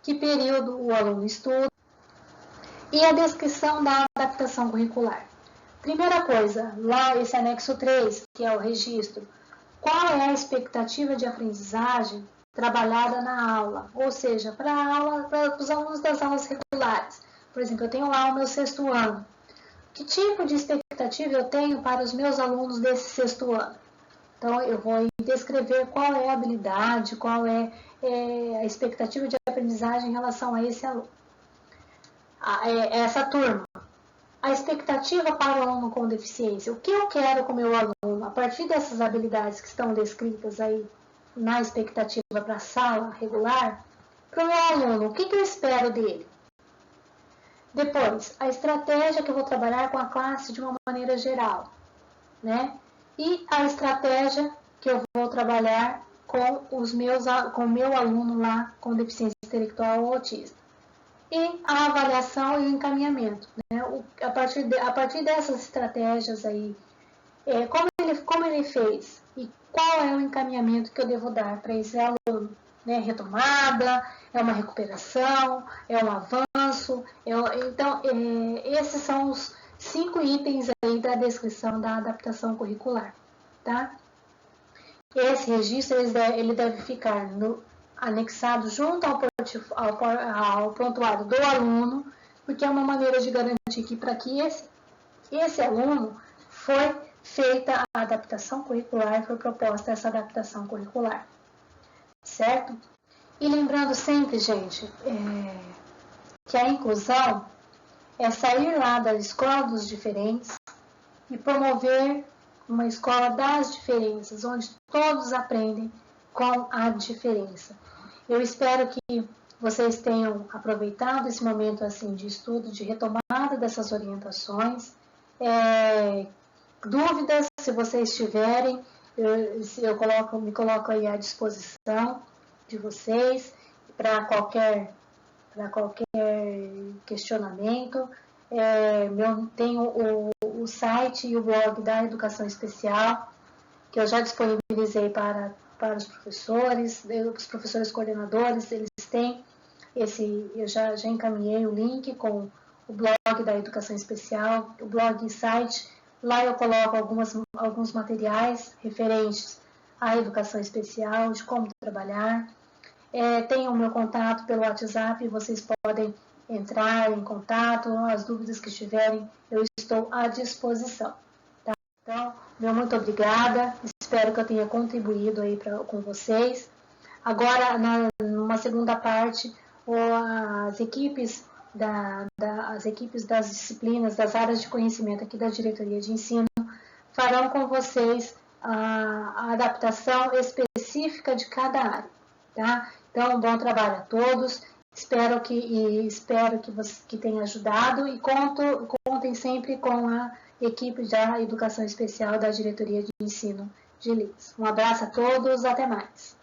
que período o aluno estuda, e a descrição da adaptação curricular. Primeira coisa, lá esse anexo 3, que é o registro, qual é a expectativa de aprendizagem trabalhada na aula, ou seja, para os alunos das aulas regulares. Por exemplo, eu tenho lá o meu 6º ano. Que tipo de expectativa eu tenho para os meus alunos desse 6º ano? Então, eu vou descrever qual é a habilidade, qual é a expectativa de aprendizagem em relação a esse aluno, essa turma. A expectativa para o aluno com deficiência, o que eu quero com o meu aluno, a partir dessas habilidades que estão descritas aí na expectativa para a sala regular, para o meu aluno, o que eu espero dele? Depois, a estratégia que eu vou trabalhar com a classe de uma maneira geral, né? E a estratégia que eu vou trabalhar com o meu aluno lá com deficiência intelectual ou autista. E a avaliação e o encaminhamento, né? A partir dessas estratégias aí, como ele fez e qual é o encaminhamento que eu devo dar para esse aluno, né? Retomada, é uma recuperação, é um avanço, então esses são os 5 itens aí da descrição da adaptação curricular, tá? Esse registro ele deve ficar anexado junto ao prontuário do aluno, porque é uma maneira de garantir que para que esse aluno foi feita a adaptação curricular, foi proposta essa adaptação curricular, certo? E lembrando sempre, gente, que a inclusão é sair lá da escola dos diferentes e promover uma escola das diferenças, onde todos aprendem com a diferença. Eu espero que vocês tenham aproveitado esse momento assim de estudo, de retomada dessas orientações. Dúvidas, se vocês tiverem, eu me coloco aí à disposição de vocês para qualquer questionamento. Tenho o site e o blog da Educação Especial, que eu já disponibilizei para os professores coordenadores, eles têm eu já encaminhei o link com o blog da Educação Especial, o blog e site. Lá eu coloco alguns materiais referentes à educação especial, de como trabalhar. Tem o meu contato pelo WhatsApp, vocês podem entrar em contato, as dúvidas que tiverem, eu estou à disposição. Tá? Então, muito obrigada, espero que eu tenha contribuído aí com vocês. Agora, numa segunda parte, as equipes das disciplinas, das áreas de conhecimento aqui da Diretoria de Ensino, farão com vocês a adaptação específica de cada área. Tá? Então, bom trabalho a todos. Espero que tenha ajudado e contem sempre com a equipe da Educação Especial da Diretoria de Ensino de Linz. Um abraço a todos, até mais.